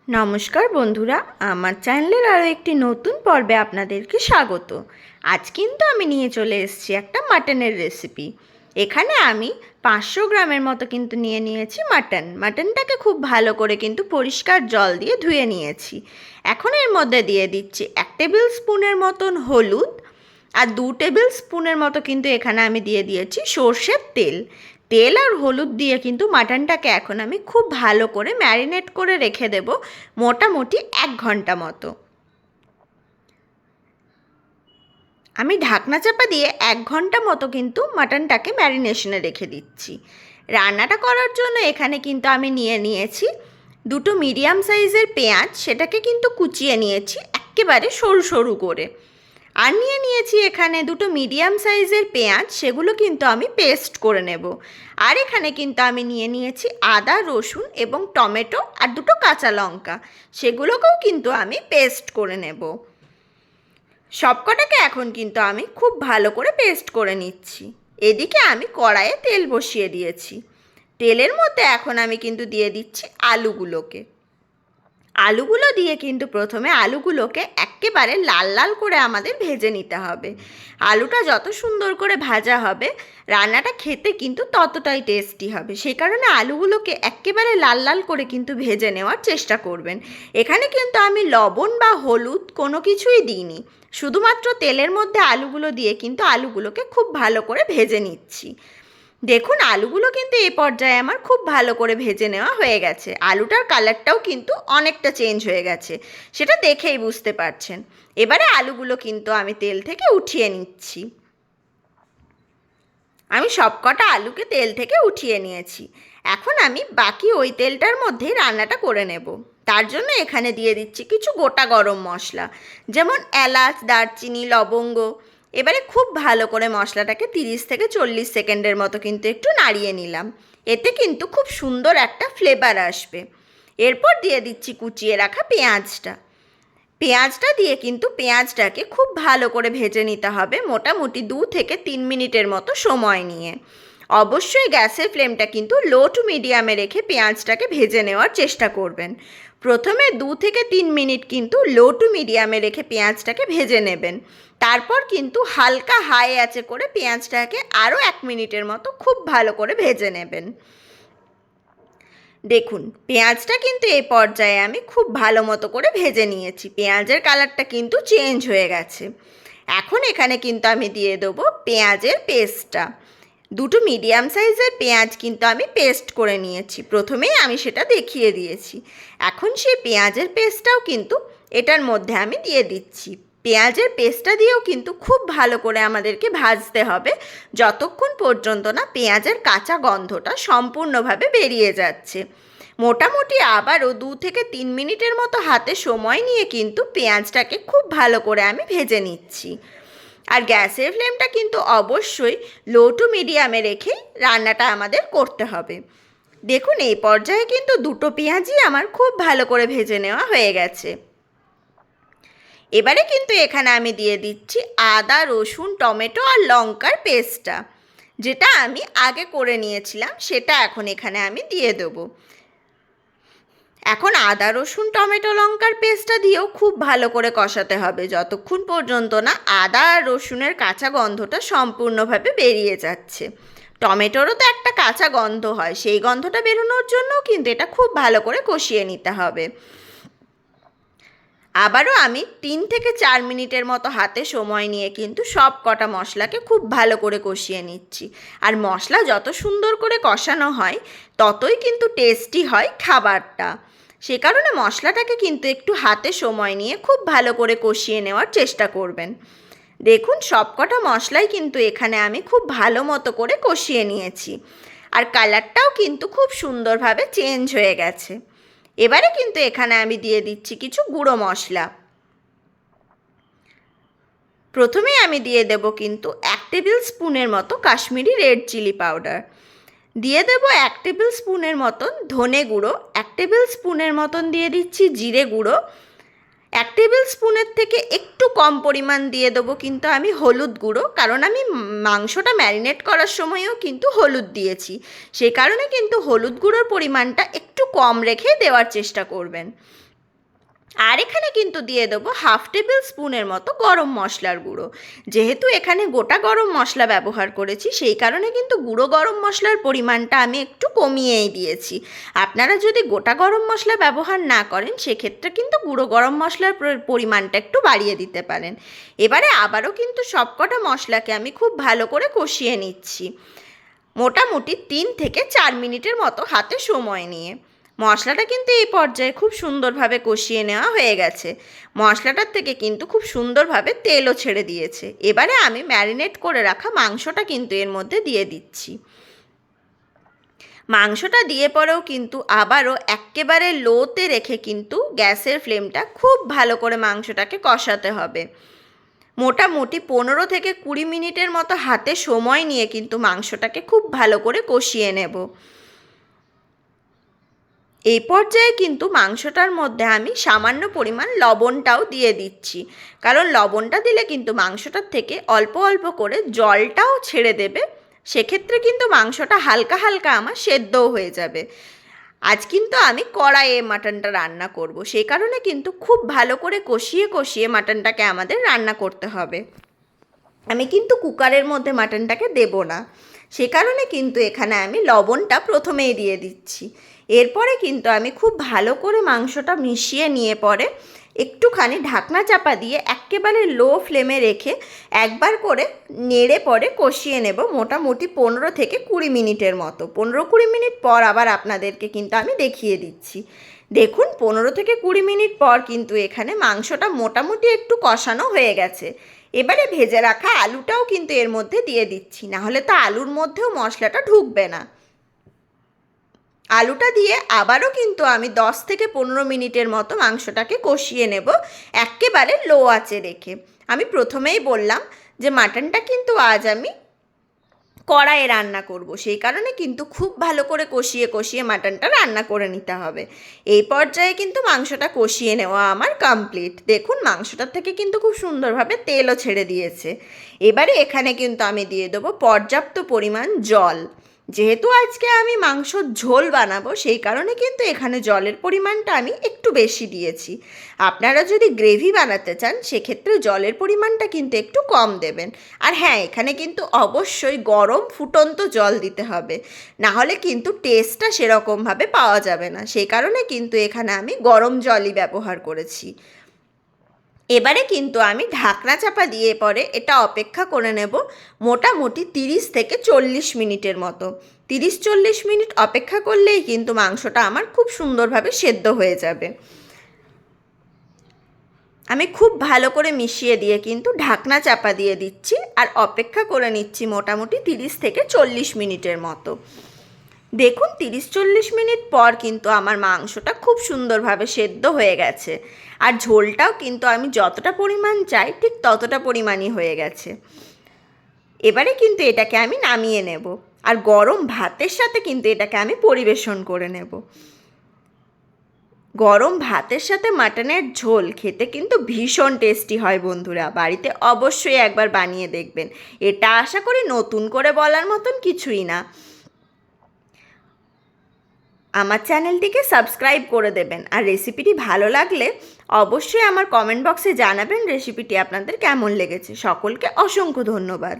নমস্কার বন্ধুরা, আমার চ্যানেলের আরও একটি নতুন পর্বে আপনাদেরকে স্বাগত। আজ কিন্তু আমি নিয়ে চলে এসেছি একটা মাটনের রেসিপি। এখানে আমি 500 গ্রামের মতো কিন্তু নিয়ে নিয়েছি মাটনটাকে খুব ভালো করে কিন্তু পরিষ্কার জল দিয়ে ধুয়ে নিয়েছি। এখন এর মধ্যে দিয়ে দিচ্ছি 1 টেবিল স্পুনের মতন হলুদ, আর 2 টেবিল স্পুনের মতো কিন্তু এখানে আমি দিয়ে দিয়েছি সর্ষের তেল। তেল আর হলুদ দিয়ে কিন্তু মাটনটাকে এখন আমি খুব ভালো করে ম্যারিনেট করে রেখে দেব, মোটামুটি 1 ঘন্টা মতো। আমি ঢাকনা চাপা দিয়ে 1 ঘন্টা মতো কিন্তু মাটনটাকে ম্যারিনেশনে রেখে দিচ্ছি। রান্নাটা করার জন্য এখানে কিন্তু আমি নিয়েছি দুটো মিডিয়াম সাইজের পেঁয়াজ, সেটাকে কিন্তু কুচিয়ে নিয়েছি একেবারে সরু সরু করে। আর নিয়েছি এখানে দুটো মিডিয়াম সাইজের পেঁয়াজ, সেগুলো কিন্তু আমি পেস্ট করে নেব। আর এখানে কিন্তু আমি নিয়েছি আদা, রসুন এবং টমেটো আর দুটো কাঁচা লঙ্কা, সেগুলোকেও কিন্তু আমি পেস্ট করে নেব। সবকটাকে এখন কিন্তু আমি খুব ভালো করে পেস্ট করে নিচ্ছি। এদিকে আমি কড়াইয়ে তেল বসিয়ে দিয়েছি। তেলের মধ্যে এখন আমি কিন্তু দিয়ে দিচ্ছি আলুগুলো দিয়ে কিন্তু প্রথমে আলুগুলোকে একেবারে লাল লাল করে আমাদের ভেজে নিতে হবে। আলুটা যত সুন্দর করে ভাজা হবে, রান্নাটা খেতে কিন্তু ততটাই টেস্টি হবে। সেই কারণে আলুগুলোকে একেবারে লাল লাল করে কিন্তু ভেজে নেওয়ার চেষ্টা করবেন। এখানে কিন্তু আমি লবণ বা হলুদ কোনো কিছুই দিইনি, শুধুমাত্র তেলের মধ্যে আলুগুলো দিয়ে কিন্তু আলুগুলোকে খুব ভালো করে ভেজে নিচ্ছি। দেখুন, আলুগুলো কিন্তু এই পর্যায়ে আমার খুব ভালো করে ভেজে নেওয়া হয়ে গেছে। আলুটার কালারটাও কিন্তু অনেকটা চেঞ্জ হয়ে গেছে, সেটা দেখেই বুঝতে পারছেন। এবারে আলুগুলো কিন্তু আমি তেল থেকে উঠিয়ে নিচ্ছি। আমি সবকটা আলুকে তেল থেকে উঠিয়ে নিয়েছি। এখন আমি বাকি ওই তেলটার মধ্যেই রান্নাটা করে নেব। তার জন্য এখানে দিয়ে দিচ্ছি কিছু গোটা গরম মশলা, যেমন এলাচ, দারচিনি, লবঙ্গ। এবারে খুব ভালো করে মশলাটাকে 30 থেকে 40 সেকেন্ডের মতো কিন্তু একটু নাড়িয়ে নিলাম। এতে কিন্তু খুব সুন্দর একটা ফ্লেভার আসবে। এরপর দিয়ে দিচ্ছি কুচিয়ে রাখা পেঁয়াজটা দিয়ে কিন্তু পেঁয়াজটাকে খুব ভালো করে ভেজে নিতে হবে, মোটামুটি 2 থেকে 3 মিনিটের মতো সময় নিয়ে। অবশ্যই গ্যাসের ফ্লেমটা কিন্তু লো টু মিডিয়ামে রেখে পেঁয়াজটাকে ভেজে নেওয়ার চেষ্টা করবেন। প্রথমে 2 থেকে 3 মিনিট কিন্তু লো টু মিডিয়ামে রেখে পেঁয়াজটাকে ভেজে নেবেন। তারপর কিন্তু হালকা হাই আঁচে করে পেঁয়াজটাকে আরও 1 মিনিটের মতো খুব ভালো করে ভেজে নেবেন। দেখুন, পেঁয়াজটা কিন্তু এই পর্যায়ে আমি খুব ভালো মতো করে ভেজে নিয়েছি। পেঁয়াজের কালারটা কিন্তু চেঞ্জ হয়ে গেছে। এখন এখানে কিন্তু আমি দিয়ে দেবো পেঁয়াজের পেস্টটা। দুটো মিডিয়াম সাইজের পেঁয়াজ কিন্তু আমি পেস্ট করে নিয়েছি, প্রথমেই আমি সেটা দেখিয়ে দিয়েছি। এখন সেই পেঁয়াজের পেস্টটাও কিন্তু এটার মধ্যে আমি দিয়ে দিচ্ছি। পেঁয়াজের পেস্টটা দিয়েও কিন্তু খুব ভালো করে আমাদেরকে ভাজতে হবে, যতক্ষণ পর্যন্ত না পেঁয়াজের কাঁচা গন্ধটা সম্পূর্ণভাবে বেরিয়ে যাচ্ছে। মোটামুটি আবারও 2 থেকে 3 মিনিটের মতো হাতে সময় নিয়ে কিন্তু পেঁয়াজটাকে খুব ভালো করে আমি ভেজে নিচ্ছি। আর গ্যাসের ফ্লেমটা কিন্তু অবশ্যই লো টু মিডিয়ামে রেখেই রান্নাটা আমাদের করতে হবে। দেখুন, এই পর্যায়ে কিন্তু দুটো পেঁয়াজই আমার খুব ভালো করে ভেজে নেওয়া হয়ে গেছে। এবারে কিন্তু এখানে আমি দিয়ে দিচ্ছি আদা, রসুন, টমেটো আর লঙ্কার পেস্টটা, যেটা আমি আগে করে নিয়েছিলাম, সেটা এখন এখানে আমি দিয়ে দেবো। এখন আদা, রসুন, টমেটো, লঙ্কার পেস্টটা দিয়েও খুব ভালো করে কষাতে হবে, যতক্ষণ পর্যন্ত না আদা আর রসুনের কাঁচা গন্ধটা সম্পূর্ণভাবে বেরিয়ে যাচ্ছে। টমেটোরও তো একটা কাঁচা গন্ধ হয়, সেই গন্ধটা বেরোনোর জন্যও কিন্তু এটা খুব ভালো করে কষিয়ে নিতে হবে। আবারও আমি 3 থেকে 4 মিনিটের মতো হাতে সময় নিয়ে কিন্তু সব কটা মশলাকে খুব ভালো করে কষিয়ে নিচ্ছি। আর মশলা যত সুন্দর করে কষানো হয়, ততই কিন্তু টেস্টি হয় খাবারটা। সে কারণে মশলাটাকে কিন্তু একটু হাতে সময় নিয়ে খুব ভালো করে কষিয়ে নেওয়ার চেষ্টা করবেন। দেখুন, সবকটা মশলাই কিন্তু এখানে আমি খুব ভালো মতো করে কষিয়ে নিয়েছি, আর কালারটাও কিন্তু খুব সুন্দরভাবে চেঞ্জ হয়ে গেছে। এবারে কিন্তু এখানে আমি দিয়ে দিচ্ছি কিছু গুঁড়ো মশলা। প্রথমে আমি দিয়ে দেব কিন্তু 1 টেবিল স্পুনের মতো কাশ্মীরি রেড চিলি পাউডার, দিয়ে দেব 1 টেবিল স্পুনের মতন ধনে গুঁড়ো, 1 টেবিল স্পুনের মতন দিয়ে দিচ্ছি জিরে গুঁড়ো, 1 টেবিল স্পুনের থেকে একটু কম পরিমাণ দিয়ে দেবো কিন্তু আমি হলুদ গুঁড়ো, কারণ আমি মাংসটা ম্যারিনেট করার সময়ও কিন্তু হলুদ দিয়েছি। সেই কারণে কিন্তু হলুদ গুঁড়োর পরিমাণটা একটু কম রেখে দেওয়ার চেষ্টা করবেন। আর এখানে কিন্তু দিয়ে দেবো 1/2 টেবিল স্পুনের মতো গরম মশলার গুঁড়ো। যেহেতু এখানে গোটা গরম মশলা ব্যবহার করেছি, সেই কারণে কিন্তু গুঁড়ো গরম মশলার পরিমাণটা আমি একটু কমিয়েই দিয়েছি। আপনারা যদি গোটা গরম মশলা ব্যবহার না করেন, সেক্ষেত্রে কিন্তু গুঁড়ো গরম মশলার পরিমাণটা একটু বাড়িয়ে দিতে পারেন। এবারে আবারও কিন্তু সবকটা মশলাকে আমি খুব ভালো করে কষিয়ে নিচ্ছি, মোটামুটি 3 থেকে 4 মিনিটের মতো হাতে সময় নিয়ে। মশলাটা কিন্তু এই পর্যায়ে খুব সুন্দরভাবে কষিয়ে নেওয়া হয়ে গেছে। মশলাটার থেকে কিন্তু খুব সুন্দরভাবে তেলও ছেড়ে দিয়েছে। এবারে আমি ম্যারিনেট করে রাখা মাংসটা কিন্তু এর মধ্যে দিয়ে দিচ্ছি। মাংসটা দিয়ে পরেও কিন্তু আবারও একেবারে লোতে রেখে কিন্তু গ্যাসের ফ্লেমটা খুব ভালো করে মাংসটাকে কষাতে হবে। মোটামুটি 15 থেকে 20 মিনিটের মতো হাতে সময় নিয়ে কিন্তু মাংসটাকে খুব ভালো করে কষিয়ে নেব। এই পর্যায়ে কিন্তু মাংসটার মধ্যে আমি সামান্য পরিমাণ লবণটাও দিয়ে দিচ্ছি, কারণ লবণটা দিলে কিন্তু মাংসটার থেকে অল্প অল্প করে জলটাও ছেড়ে দেবে। সেক্ষেত্রে কিন্তু মাংসটা হালকা হালকা আমার সেদ্ধও হয়ে যাবে। আজ কিন্তু আমি কড়াইয়ে মাটনটা রান্না করব, সেই কারণে কিন্তু খুব ভালো করে কষিয়ে কষিয়ে মাটনটাকে আমাদের রান্না করতে হবে। আমি কিন্তু কুকারের মধ্যে মাটনটাকে দেব না, সে কারণে কিন্তু এখানে আমি লবণটা প্রথমেই দিয়ে দিচ্ছি। এরপরে কিন্তু আমি খুব ভালো করে মাংসটা মিশিয়ে নিয়ে পরে একটুখানি ঢাকনা চাপা দিয়ে একেবারে লো ফ্লেমে রেখে একবার করে নেড়ে পরে কষিয়ে নেব, মোটামুটি 15 থেকে 20 মিনিটের মতো। 15-20 মিনিট পর আবার আপনাদেরকে কিন্তু আমি দেখিয়ে দিচ্ছি। দেখুন 15 থেকে 20 মিনিট পর কিন্তু এখানে মাংসটা মোটামুটি একটু কষানো হয়ে গেছে। এবারে ভেজে রাখা আলুটাও কিন্তু এর মধ্যে দিয়ে দিচ্ছি, নাহলে তো আলুর মধ্যেও মশলাটা ঢুকবে না। আলুটা দিয়ে আবারও কিন্তু আমি 10 থেকে 15 মিনিটের মতো মাংসটাকে কষিয়ে নেব, একেবারে লো আঁচে রেখে। আমি প্রথমেই বললাম যে মাটনটা কিন্তু আজ আমি কড়াইয়ে রান্না করব, সেই কারণে কিন্তু খুব ভালো করে কষিয়ে কষিয়ে মাটনটা রান্না করে নিতে হবে। এই পর্যায়ে কিন্তু মাংসটা কষিয়ে নেওয়া আমার কমপ্লিট। দেখুন মাংসটার থেকে কিন্তু খুব সুন্দরভাবে তেলও ছেড়ে দিয়েছে। এবারে এখানে কিন্তু আমি দিয়ে দেবো পর্যাপ্ত পরিমাণ জল। যেহেতু আজকে আমি মাংসর ঝোল বানাবো, সেই কারণে কিন্তু এখানে জলের পরিমাণটা আমি একটু বেশি দিয়েছি। আপনারা যদি গ্রেভি বানাতে চান, সেক্ষেত্রে জলের পরিমাণটা কিন্তু একটু কম দেবেন। আর হ্যাঁ, এখানে কিন্তু অবশ্যই গরম ফুটন্ত জল দিতে হবে, না হলে কিন্তু টেস্টটা সেরকমভাবে পাওয়া যাবে না। সেই কারণে কিন্তু এখানে আমি গরম জলই ব্যবহার করেছি। এবারে কিন্তু আমি ঢাকনা চাপা দিয়ে পরে এটা অপেক্ষা করে নেব মোটামুটি 30 থেকে 40 মিনিটের মতো। 30-40 মিনিট অপেক্ষা করলেই কিন্তু মাংসটা আমার খুব সুন্দরভাবে সেদ্ধ হয়ে যাবে। আমি খুব ভালো করে মিশিয়ে দিয়ে কিন্তু ঢাকনা চাপা দিয়ে দিচ্ছি আর অপেক্ষা করে নিচ্ছি মোটামুটি 30 থেকে 40 মিনিটের মতো। দেখুন 30-40 মিনিট পর কিন্তু আমার মাংসটা খুব সুন্দরভাবে সেদ্ধ হয়ে গেছে, আর ঝোলটাও কিন্তু আমি যতটা পরিমাণ চাই ঠিক ততটা পরিমাণই হয়ে গেছে। এবারে কিন্তু এটাকে আমি নামিয়ে নেব, আর গরম ভাতের সাথে কিন্তু এটাকে আমি পরিবেশন করে নেব। গরম ভাতের সাথে মাটনের ঝোল খেতে কিন্তু ভীষণ টেস্টি হয় বন্ধুরা। বাড়িতে অবশ্যই একবার বানিয়ে দেখবেন, এটা আশা করি নতুন করে বলার মতন কিছুই না। আমার চ্যানেলটিকে সাবস্ক্রাইব করে দেবেন, আর রেসিপিটি ভালো লাগলে অবশ্যই আমার কমেন্ট বক্সে জানাবেন রেসিপিটি আপনাদের কেমন লেগেছে। সকলকে অসংখ্য ধন্যবাদ।